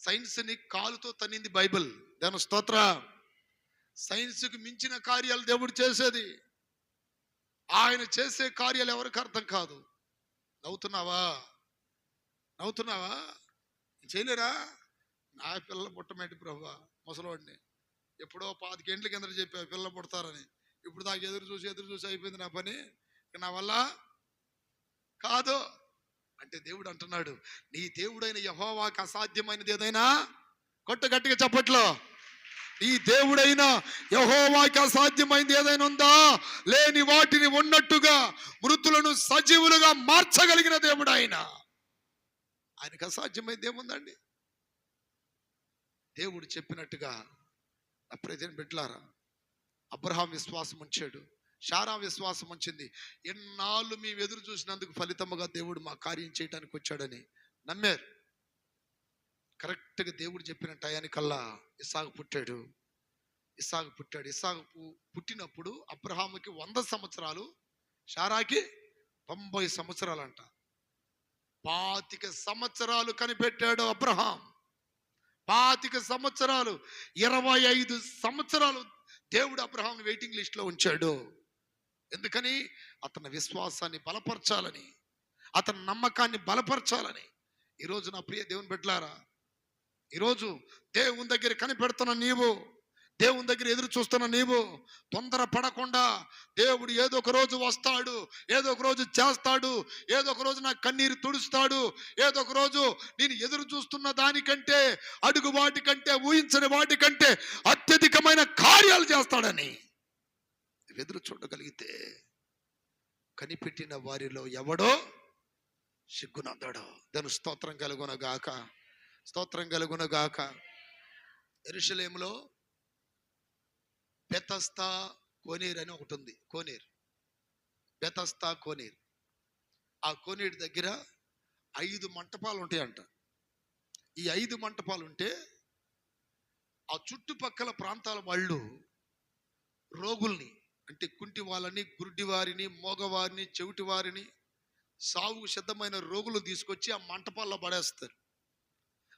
సైన్స్ని కాలుతో తన్నింది బైబిల్. దాని స్తోత్ర. సైన్స్కి మించిన కార్యాలు దేవుడు చేసేది. ఆయన చేసే కార్యాలు ఎవరికి అర్థం కాదు. నవ్వుతున్నావా? చేయలేరా? నా పిల్లలు పుట్టమేంటి ప్రభువా, ముసలోడిని ఎప్పుడో 25 ఏండ్ల కింద చెప్పా పిల్లలు పుడతారని. ఇప్పుడు దాకా ఎదురు చూసి అయిపోయింది నా పని, నా వల్ల కాదు అంటే దేవుడు అంటున్నాడు, నీ దేవుడైన యెహోవాకి అసాధ్యమైనది ఏదైనా, కొట్టు గట్టిగా చప్పట్లో, నీ దేవుడైన యెహోవాకి అసాధ్యమైనది ఏదైనా ఉందా? లేని వాటిని ఉన్నట్టుగా, మృతులను సజీవులుగా మార్చగలిగిన దేవుడు ఆయనకు అసాధ్యమైనది ఏముందండి? దేవుడు చెప్పినట్టుగా నా ప్రియమైన బిడ్డలారా, అబ్రహాం విశ్వాసం ఉంచాడు, శారా విశ్వాసం ఉంచింది. ఎన్నాళ్ళు మేము ఎదురు చూసినందుకు ఫలితముగా దేవుడు మా కార్యం చేయడానికి వచ్చాడని నమ్మారు. కరెక్ట్గా దేవుడు చెప్పిన టయానికల్లా ఇస్సాకు పుట్టాడు. ఇస్సాకు పుట్టినప్పుడు అబ్రహాముకి 100 సంవత్సరాలు, శారాకి 90 సంవత్సరాలు అంట. 25 సంవత్సరాలు కనిపెట్టాడు అబ్రహాం. 25 సంవత్సరాలు, 25 సంవత్సరాలు దేవుడు అబ్రహాంని వెయిటింగ్ లిస్ట్ లో ఉంచాడు. ఎందుకని? అతని విశ్వాసాన్ని బలపరచాలని, అతని నమ్మకాన్ని బలపరచాలని. ఈరోజు నా ప్రియ దేవుని బిడ్డలారా, ఈరోజు దేవుని దగ్గర కనిపెడుతున్న నీవు, దేవుని దగ్గర ఎదురు చూస్తున్న నీవు తొందర పడకుండా, దేవుడు ఏదో ఒక రోజు వస్తాడు, ఏదో ఒక రోజు చేస్తాడు, ఏదో ఒక రోజు నా కన్నీరు తుడుస్తాడు, ఏదో ఒక రోజు నేను ఎదురు చూస్తున్న దానికంటే, అడుగు వాటికంటే, ఊహించని వాటికంటే అత్యధికమైన కార్యాలు చేస్తాడని ఎదురు చూడగలిగితే, కనిపెట్టిన వారిలో ఎవడో సిగ్గునందడో. దాని స్తోత్రం కలుగునగాక. యెరూషలేములో బెతస్దా కోనేరు అని ఒకటి ఉంది. బెతస్దా కోనేరు. ఆ కోనేరు దగ్గర 5 మంటపాలు ఉంటాయంట. ఈ 5 మంటపాలు ఉంటే ఆ చుట్టుపక్కల ప్రాంతాల వాళ్ళు రోగుల్ని, అంటే కుంటి వాళ్ళని, గుడ్డి వారిని, మోగవారిని, చెవిటి వారిని, సావుకు సిద్ధమైన రోగులు తీసుకొచ్చి ఆ మంటపాల్లో పడేస్తారు.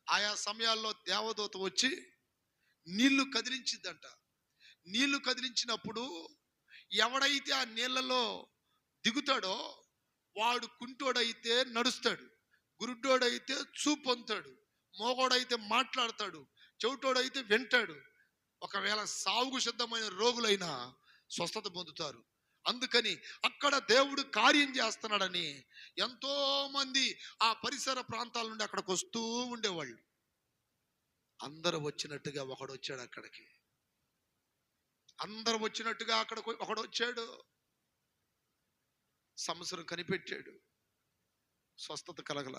ఆయా సమయాల్లో దేవదూత వచ్చి నీళ్లు కదిలించిద్దంట. నీళ్లు కదిలించినప్పుడు ఎవడైతే ఆ నీళ్లలో దిగుతాడో వాడు కుంటోడైతే నడుస్తాడు, గురుడ్డోడైతే చూపు పొందుతాడు, మోగోడైతే మాట్లాడతాడు, చెవిటోడైతే వింటాడు. ఒకవేళ సావుకు సిద్ధమైన రోగులైనా స్వస్థత పొందుతారు. అందుకని అక్కడ దేవుడు కార్యం చేస్తున్నాడని ఎంతో మంది ఆ పరిసర ప్రాంతాల నుండి అక్కడికి వస్తూ ఉండేవాళ్ళు. అందరూ వచ్చినట్టుగా ఒకడు వచ్చాడు అక్కడికి. అందరూ వచ్చినట్టుగా అక్కడికి ఒకడు వచ్చాడు. సంవత్సరం కనిపెట్టాడు, స్వస్థత కలగల.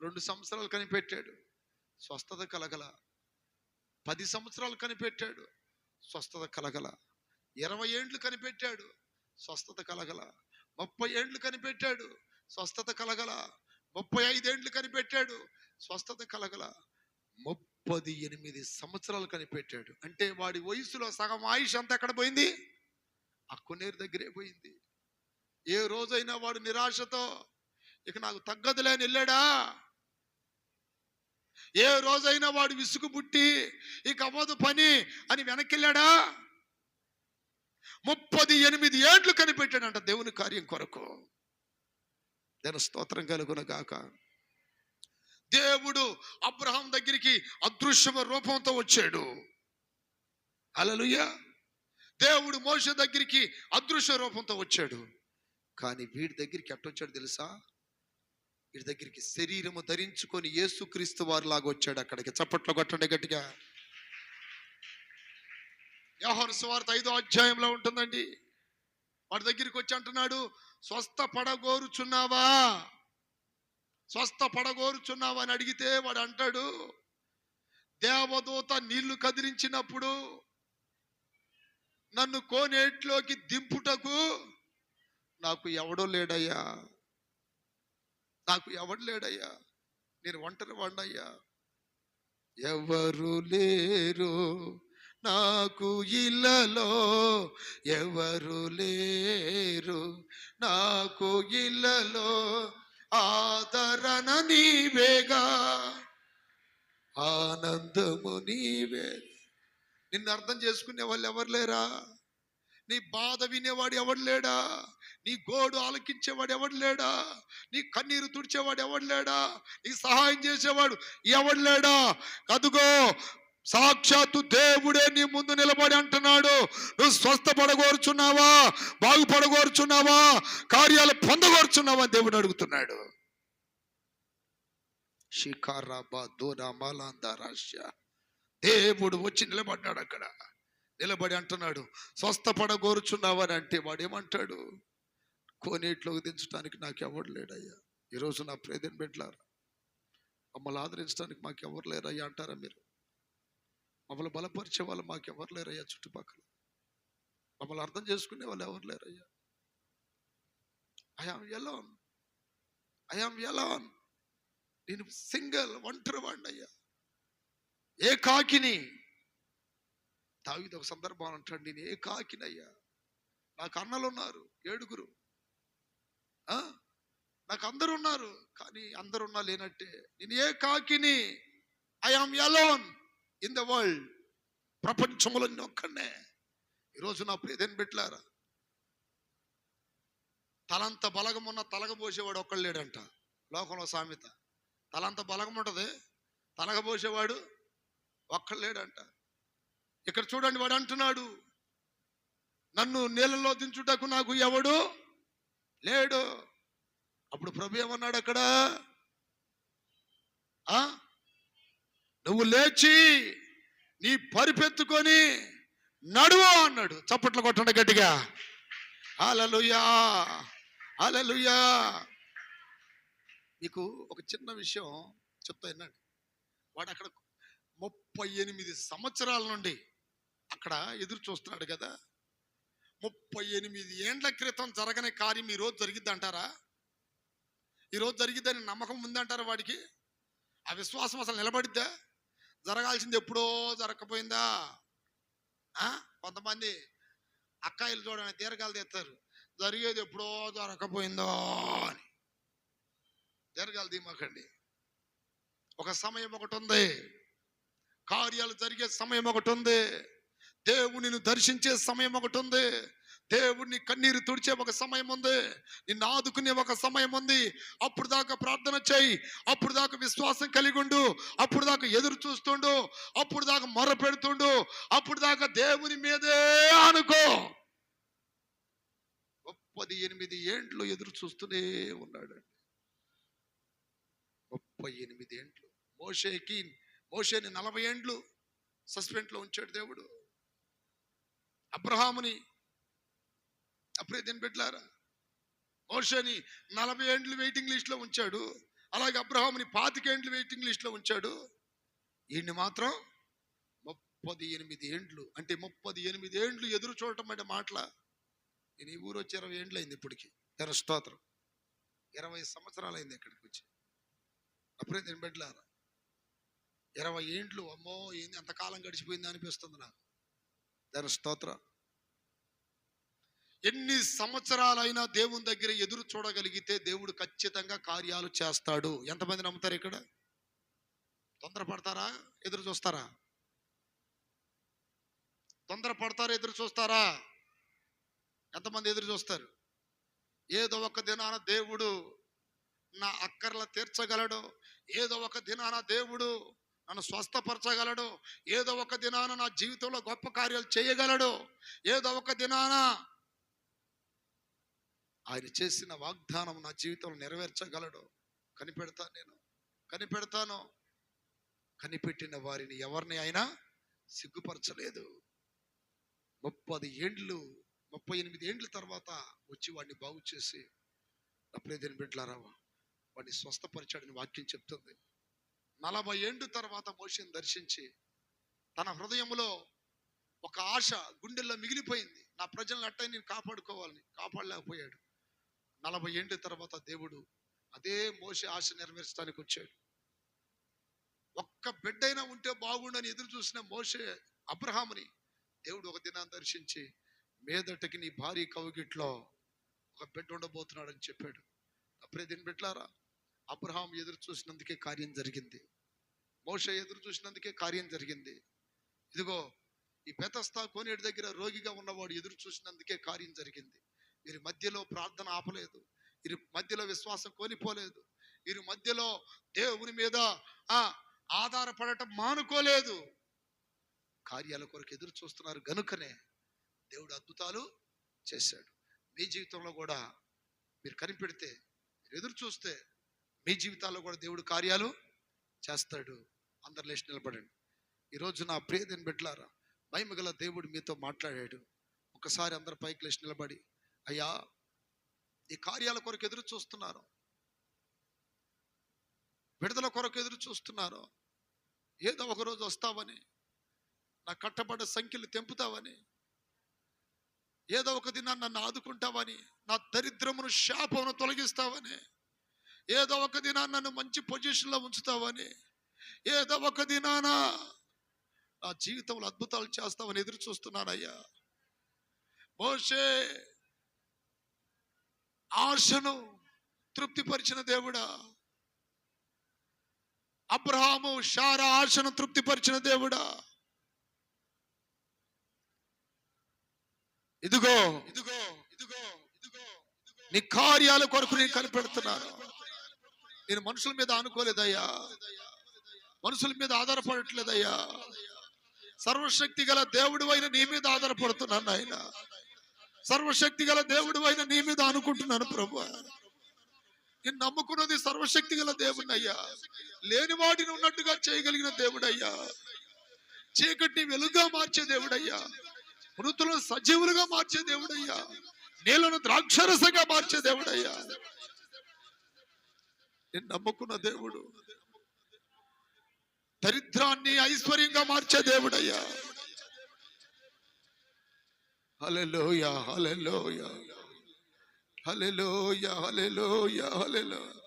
2 సంవత్సరాలు కనిపెట్టాడు, స్వస్థత కలగల. 10 సంవత్సరాలు కనిపెట్టాడు, స్వస్థత కలగల. 20 ఏండ్లు కనిపెట్టాడు, స్వస్థత కలగల. 30 ఏండ్లు కనిపెట్టాడు, స్వస్థత కలగల. 35 ఏండ్లు కనిపెట్టాడు, స్వస్థత కలగల. 38 సంవత్సరాలు కనిపెట్టాడు. అంటే వాడి వయసులో సగం ఆయుష్ అంతా ఎక్కడ పోయింది? ఆ కొన్నేరు దగ్గరే పోయింది. ఏ రోజైనా వాడు నిరాశతో ఇక నాకు తగ్గదులే అని వెళ్ళాడా? ఏ రోజైనా వాడు విసుగు పుట్టి ఇక అవ్వదు పని అని వెనక్కి వెళ్ళాడా? 38 ఏండ్లు కనిపెట్టాడంట దేవుని కార్యం కొరకు. దేవుని స్తోత్రం కలుగును గాక. దేవుడు అబ్రహాం దగ్గరికి అదృశ్య రూపంతో వచ్చాడు. హల్లెలూయా. దేవుడు మోషే దగ్గరికి అదృశ్య రూపంతో వచ్చాడు. కానీ వీడి దగ్గరికి ఎట్టొచ్చాడు తెలుసా? వీడి దగ్గరికి శరీరము ధరించుకొని యేసుక్రీస్తు వారి లాగా వచ్చాడు. అక్కడికి చప్పట్లో కొట్టండి గట్టిగా. యోహాను సువార్త 5వ అధ్యాయంలో ఉంటుందండి. వాడి దగ్గరికి వచ్చి అంటున్నాడు, స్వస్థ పడగోరుచున్నావా, స్వస్థ పడగోరుచున్నావా అని అడిగితే వాడు అంటాడు, దేవదూత నీళ్లు కదిలించినప్పుడు నన్ను కోనేట్లోకి దింపుటకు నాకు ఎవడో లేడయ్యా, నాకు ఎవడు లేడయ్యా, నేను ఒంటరి వాడినయ్యా, ఎవరు లేరు నాకు ఇల్లలో, ఎవరు లేరు నాకు ఇల్లలో, ఆదరణ నీవేగా, ఆనందము నీవే. నిన్ను అర్థం చేసుకునే వాళ్ళు ఎవరు లేరా? నీ బాధ వినేవాడు ఎవడు లేడా? నీ గోడు ఆలకించేవాడు ఎవడు లేడా? నీ కన్నీరు తుడిచేవాడు ఎవడు లేడా? నీ సహాయం చేసేవాడు ఎవడు లేడా? అదుగో సాక్షాత్తు దేవుడే నీ ముందు నిలబడి అంటున్నాడు, నువ్వు స్వస్థపడగోరుచున్నావా, బాగుపడగోరుచున్నావా, కార్యాలు పొందగోరుచున్నావా అని దేవుడు అడుగుతున్నాడు. దేవుడు వచ్చి నిలబడ్డాడు అక్కడ. నిలబడి అంటున్నాడు, స్వస్థపడగోరుచున్నావని అంటే వాడు ఏమంటాడు? కోనేట్లోకి దించడానికి నాకు ఎవరు లేడయ్యా. ఈరోజు నా ప్రేదన్ బిడ్డలారా, మమ్మల్ని ఆదరించడానికి మాకు ఎవరు లేరయ్యా అంటారా మీరు? మమ్మల్ని బలపరిచే వాళ్ళు మాకు ఎవరు లేరయ్యా చుట్టుపక్కల. మమ్మల్ని అర్థం చేసుకునే వాళ్ళు ఎవరు లేరయ్యా. I am alone. నేను సింగిల్, ఒంటరి వాడిని అయ్యా, ఏకాకిని. దావీదు ఒక సందర్భం అంటాడు, నేను ఏకాకినయ్యా, నాకు అన్నలు ఉన్నారు 7, నాకు అందరు ఉన్నారు, కానీ అందరున్నా లేనట్టే నేను ఏకాకిని. I am alone in the world. ప్రపంచంలో నేను ఒక్కనే. ఈరోజు నా ప్రియదేని బిడ్డలారా, తలంత బలగం ఉన్న తలగబోసేవాడు ఒక్కడు లేడంట. లోకంలో సామెత, తలంత బలగం ఉంటుంది, తలగబోసేవాడు ఒక్కడు లేడంట. ఇక్కడ చూడండి, వాడు అంటున్నాడు, నన్ను నీళ్ళలో దించుటకు నాకు ఎవడు లేడు. అప్పుడు ప్రభు ఏమన్నాడు అక్కడ? నువ్వు లేచి నీ పరిపెత్తుకొని నడువు అన్నాడు. చప్పట్లు కొట్టండి గట్టిగా. హల్లెలూయా, హల్లెలూయా. మీకు ఒక చిన్న విషయం చెప్తా వినండి. వాడు అక్కడ 38 సంవత్సరాల నుండి అక్కడ ఎదురు చూస్తున్నాడు కదా. 38 ఏండ్ల క్రితం జరగని కార్యం ఈరోజు జరిగిద్ది అంటారా? ఈరోజు జరిగిద్దని నమ్మకం ఉందంటారా వాడికి? ఆ విశ్వాసం అసలు నిలబడిద్దా? జరగాల్సింది ఎప్పుడో జరగకపోయిందా? కొంతమంది అక్కాయిలు చూడని దీర్ఘాలు తెస్తారు, జరిగేది ఎప్పుడో జరగకపోయిందో అని. దీర్ఘాలు తీమకండి. ఒక సమయం ఒకటి ఉంది, కార్యాలు జరిగే సమయం ఒకటి ఉంది, దేవునిని దర్శించే సమయం ఒకటి ఉంది, దేవుడిని కన్నీరు తుడిచే ఒక సమయం ఉంది, నిన్ను ఆదుకునే ఒక సమయం ఉంది. అప్పుడు దాకా ప్రార్థన చేయి, అప్పుడు దాకా విశ్వాసం కలిగి ఉండు, అప్పుడు దాకా ఎదురు చూస్తుండు, అప్పుడు దాకా మొర పెడుతుండు, అప్పుడు దాకా దేవుని మీదే అనుకో. 38 ఏండ్లు ఎదురు చూస్తూనే ఉన్నాడు. 38 ఏండ్లు. మోషేని 40 ఏండ్లు సస్పెండ్ లో ఉంచాడు దేవుడు. అబ్రహాముని అప్పుడే దీన్ని పెట్టారా, మోషేని 40 ఏండ్లు వెయిటింగ్ లిస్ట్ లో ఉంచాడు. అలాగే అబ్రహాముని 25 ఏండ్లు వెయిటింగ్ లిస్ట్ లో ఉంచాడు. ఈయన్ని మాత్రం 38 ఏండ్లు, అంటే 38 ఏండ్లు ఎదురు చూడటం అంటే మాటల. నేను ఈ ఊరు వచ్చి 20 ఏండ్లు అయింది ఇప్పటికి. స్తోత్రం. 20 సంవత్సరాలు అయింది ఇక్కడికి వచ్చి. అప్పుడే దీన్ని పెట్టారా 20 ఏండ్లు. అమ్మో ఏంది అంతకాలం గడిచిపోయింది అనిపిస్తుంది నాకు. స్తోత్రం. ఎన్ని సంవత్సరాలైనా దేవుని దగ్గర ఎదురు చూడగలిగితే దేవుడు ఖచ్చితంగా కార్యాలు చేస్తాడు. ఎంతమంది నమ్ముతారు ఇక్కడ? తొందరపడతారా, ఎదురు చూస్తారా? తొందరపడతారా, ఎదురు చూస్తారా? ఎంతమంది ఎదురు చూస్తారు? ఏదో ఒక దినాన దేవుడు నా అక్కర్లు తీర్చగలడు, ఏదో ఒక దినాన దేవుడు నన్ను స్వస్థపరచగలడు, ఏదో ఒక దినాన నా జీవితంలో గొప్ప కార్యాలు చేయగలడు, ఏదో ఒక దినాన ఆయన చేసిన వాగ్దానం నా జీవితంలో నెరవేర్చగలడు. కనిపెడతాను. కనిపెట్టిన వారిని ఎవరిని అయినా సిగ్గుపరచలేదు. 38 ఏండ్ల తర్వాత వచ్చి వాడిని బాగు చేసి అప్పుడే దేని బిడ్డలారా వాడిని స్వస్థపరిచాడని వాక్యం చెప్తుంది. 40 ఏండ్ల తర్వాత మోషేని దర్శించి తన హృదయంలో ఒక ఆశ గుండెల్లో మిగిలిపోయింది. నా ప్రజలను అట్టై నేను కాపాడుకోవాలని, కాపాడలేకపోయాడు. 40 ఏండ్ల తర్వాత దేవుడు అదే మోషే ఆశ నెరవేర్చడానికి వచ్చాడు. ఒక్క బిడ్డైనా ఉంటే బాగుండని ఎదురు చూసిన మోషే అబ్రహాముని దేవుడు ఒక దినాన్ని దర్శించి మీదటికి నీ భార్య కౌగిట్లో ఒక బిడ్డ ఉండబోతున్నాడని చెప్పాడు. అప్పుడే దీని బిడ్డలారా అబ్రహాం ఎదురు చూసినందుకే కార్యం జరిగింది. మోషే ఎదురు చూసినందుకే కార్యం జరిగింది. ఇదిగో ఈ బెతస్తా కోనేటి దగ్గర రోగిగా ఉన్నవాడు ఎదురు చూసినందుకే కార్యం జరిగింది. వీరి మధ్యలో ప్రార్థన ఆపలేదు, వీరి మధ్యలో విశ్వాసం కోల్పోలేదు, వీరి మధ్యలో దేవుని మీద ఆధారపడటం మానుకోలేదు. కార్యాల కొరకు ఎదురు చూస్తున్నారు గనుకనే దేవుడు అద్భుతాలు చేశాడు. మీ జీవితంలో కూడా మీరు కనిపెడితే, మీరు ఎదురు చూస్తే మీ జీవితాల్లో కూడా దేవుడు కార్యాలు చేస్తాడు. అందరు లేచి నిలబడండి. ఈరోజు నా ప్రియదని బిడ్డలారా మహిమగల దేవుడు మీతో మాట్లాడాడు. ఒకసారి అందరు పైకి లేచి నిలబడి, అయ్యా ఈ కార్యాల కొరకు ఎదురు చూస్తున్నారు, విడుదల కొరకు ఎదురు చూస్తున్నారు, ఏదో ఒకరోజు వస్తావని, నా కట్టబడ్డ సంఖ్యలు తెంపుతావని, ఏదో ఒక దినాన్ని నన్ను ఆదుకుంటావని, నా దరిద్రమును శాపమును తొలగిస్తావని, ఏదో ఒక దినాన్ని నన్ను మంచి పొజిషన్లో ఉంచుతావని, ఏదో ఒక దినాన నా జీవితంలో అద్భుతాలు చేస్తావని ఎదురు చూస్తున్నానయ్యా. మోషే ఆశను తృప్తిపరిచిన దేవుడా, అబ్రహాము శారా ఆశను తృప్తిపరిచిన దేవుడా, ఇదిగో నీ కార్యాల కొరకు నేను కనిపెడుతున్నాను. నేను మనుషుల మీద ఆనుకోలేదయ్యా, మనుషుల మీద ఆధారపడట్లేదయ్యా, సర్వశక్తి గల దేవుడు అయిన నీ మీద ఆధారపడుతున్నాను ఆయన. సర్వశక్తి గల దేవుడు అయిన నీ మీద అనుకుంటున్నాను ప్రభు. నేను నమ్ముకున్నది సర్వశక్తి గల దేవుడిని అయ్యా, లేని వాటిని ఉన్నట్టుగా చేయగలిగిన దేవుడయ్యా, చీకటిని వెలుగుగా మార్చే దేవుడయ్యా, మృతులను సజీవులుగా మార్చే దేవుడయ్యా, నీళ్లను ద్రాక్షరసంగా మార్చే దేవుడయ్యా. నేను నమ్ముకున్న దేవుడు దరిద్రాన్ని ఐశ్వర్యంగా మార్చే దేవుడయ్యా. హల్లెలూయా, హల్లెలూయా, హల్లెలూయా, హల్లెలూయా, హల్లెలూయా.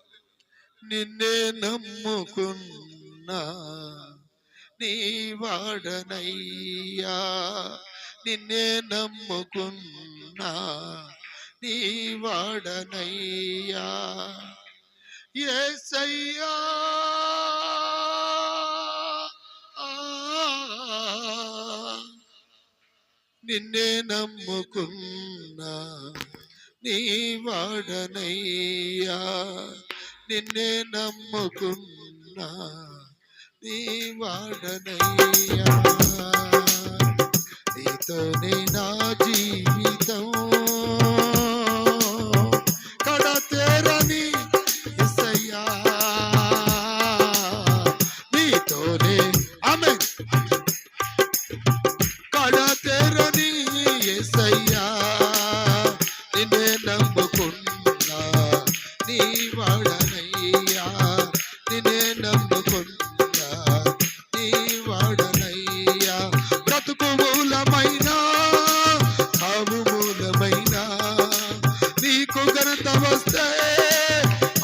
నిన్నే నమ్ముకున్నా నీ వాడనయ్యా, నిన్నే నమ్ముకున్నా నీ వాడనయ్యా. యేసయ్యా నిన్నే నమ్ముకున్నా నీ వాడనయ్యా, నిన్నే నమ్ముకున్నా నీ వాడనయ్యా. నీతోనే నా జీవితం కడతేరని యేసయ్యా, నీతోనే ఆమేన్ కడతేరని యేసయ్యా, నిన్నే నమ్ముకున్నా నీ వాడనయ్యా, నిన్నే నమ్ముకున్నా నీ వాడనయ్యా. బ్రతుకు మూలమైన సావు మూలమైన నీకు ఘనత వస్తే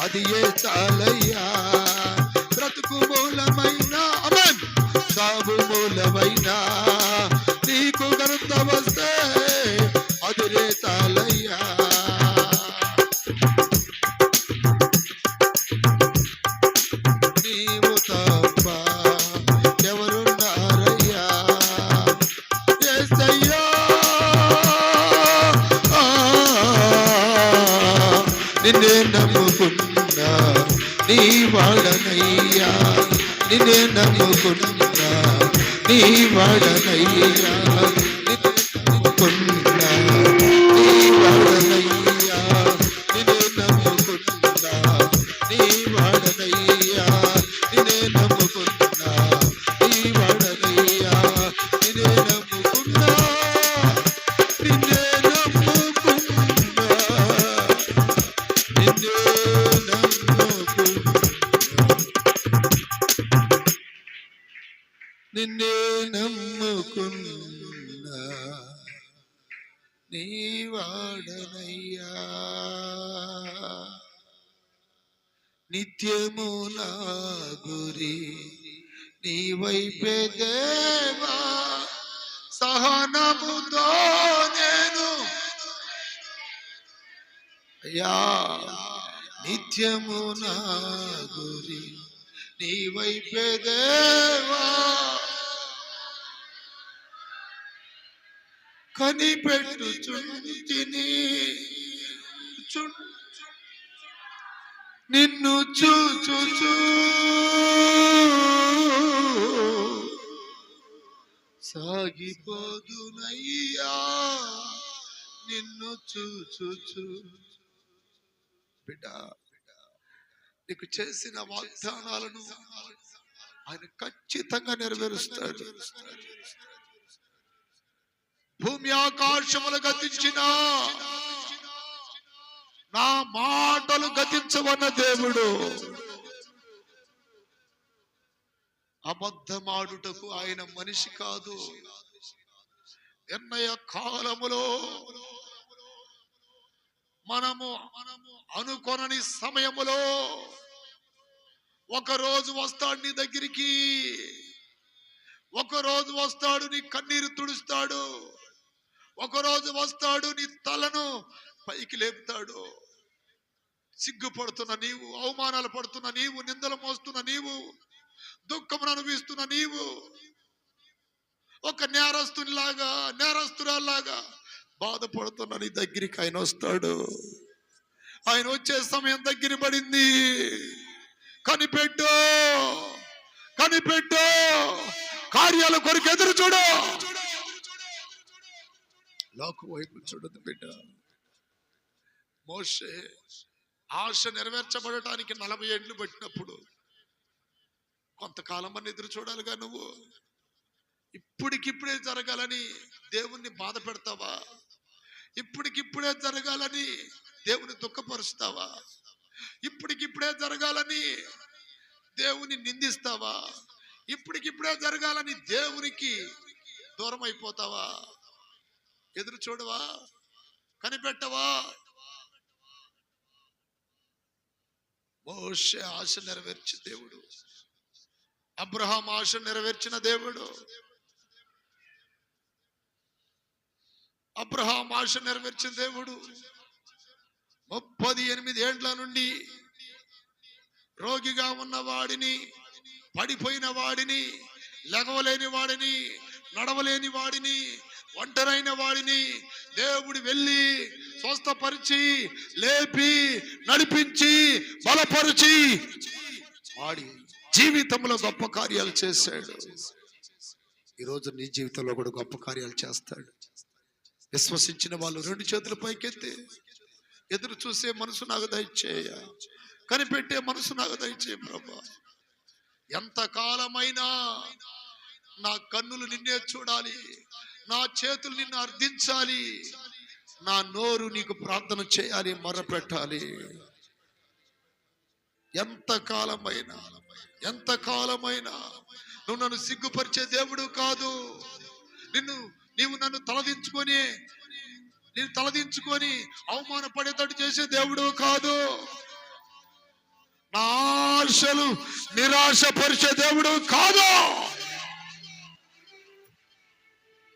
అది ఏ చాలయ్యా. బ్రతుకు మూలమైన ఆమేన్ సావు మూలమైన నీకు ఘనత వస్తే అది రే చాలయ్యా. నీవు తప్ప ఎవరున్నారయ్యా యేసయ్యా, నిన్నే నమ్ముకున్నా నీ వాడనయ్యా, నిన్నే నమ్ముకున్నా నీ వాడనయ్యా, నిన్నే నమ్ముకున్నా నీ వాడనయ్యా, నిన్నే నమ్ముకున్నా నీ వాడనయ్యా, నిన్నే నమ్ముకున్నా నీ వాడనయ్యా, నిన్నే నమ్ముకున్నా నిన్నే నమ్ముకున్నా నిన్నే నమ్ముకున్నా నిన్నే నమ్ముకున్నా నీ వాడనయ్యా. నిత్యము నా గురి నీ వైపే దేవా, సహనముతో నేను అయ్యా, నిత్యము నా గురి నీ వైపే దేవా, కనిపెట్టుచుంటిని నిన్ను చూచుచూ సాగిపోదునయ్యా, నిన్ను చూచుచూ. బిడ్డ, నీకు చేసిన వాగ్దానాలను ఆయన ఖచ్చితంగా నెరవేరుస్తాడు. భూమి ఆకాశములు గతించిన నా మాటలు గతించవన్న దేవుడు. అబద్ధమాడుటకు ఆయన మనిషి కాదు. నిర్ణయ కాలములో మనము అనుకొనని సమయములో ఒకరోజు వస్తాడు నీ దగ్గరికి, ఒకరోజు వస్తాడు నీ కన్నీరు తుడుస్తాడు, ఒకరోజు వస్తాడు నీ తలను పైకి లేపుతాడు. సిగ్గుపడుతున్న నీవు, అవమానాలు పడుతున్న నీవు, నిందలు మోస్తున్న నీవు, దుఃఖమును అనుభవిస్తున్న నీవు, ఒక నేరస్తునిలాగా నేరస్తురాల్లాగా బాధపడుతున్న నీ దగ్గరికి ఆయన వస్తాడు. ఆయన వచ్చే సమయం దగ్గర పడింది. కనిపెట్టు, కనిపెట్టు, కార్యాల కొరకు ఎదురు చూడు, లోక వైపు చూడదు బిడ్డ. మోషే ఆశ నెరవేర్చబడటానికి 40 ఏళ్ళు పట్టినప్పుడు కొంతకాలం అని ఎదురు చూడాలిగా. నువ్వు ఇప్పటికిప్పుడే జరగాలని దేవుణ్ణి బాధ పెడతావా? ఇప్పటికిప్పుడే జరగాలని దేవుని దుఃఖపరుస్తావా? ఇప్పటికిప్పుడే జరగాలని దేవుని నిందిస్తావా? ఇప్పటికిప్పుడే జరగాలని దేవునికి దూరం అయిపోతావా? ఎదురు చూడవా? కనిపెట్టవా? మోషే ఆశ నెరవేర్చిన దేవుడు, అబ్రహాం ఆశ నెరవేర్చిన దేవుడు, అబ్రహాం ఆశ నెరవేర్చిన దేవుడు. 38 ఏండ్ల నుండి రోగిగా ఉన్న వాడిని, పడిపోయిన వాడిని, లెగవలేని వాడిని, నడవలేని వాడిని, ఒంటరైన వాడిని దేవుడు వెళ్ళి స్వస్థపరిచి లేపి నడిపించి బలపరిచి వాడి జీవితంలో గొప్ప కార్యాలు చేశాడు. ఈరోజు నీ జీవితంలో కూడా గొప్ప కార్యాలు చేస్తాడు. విశ్వసించిన వాళ్ళు 2 చేతుల పైకెత్తి ఎదురు చూసే మనసు నాకు దయచేయ, కనిపెట్టే మనసు నాకు దయచేయ ప్రభా. ఎంత కాలమైనా నా కన్నులు నిన్నే చూడాలి, నా చేతులు నిన్ను అర్థించాలి, నా నోరు నీకు ప్రార్థన చేయాలి, మొరపెట్టాలి. ఎంత కాలమైనా నువ్వు నన్ను సిగ్గుపరిచే దేవుడు కాదు. నీవు నన్ను తలదించుకొని అవమానపడేటట్టు చేసే దేవుడు కాదు. నా ఆశలు నిరాశపరిచే దేవుడు కాదు.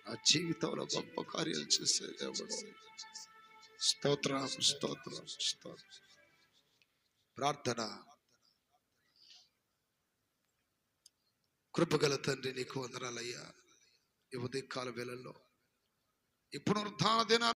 నా జీవితంలో గొప్ప కార్యాలు చేసే దేవుడు. స్తోత్రం. ప్రార్థన. కృపగల తండ్రి, నీకు వందనాలయ్యా. ఈ ఉదయకాల వేళల్లో ఈ పునరుత్థాన దినాన్ని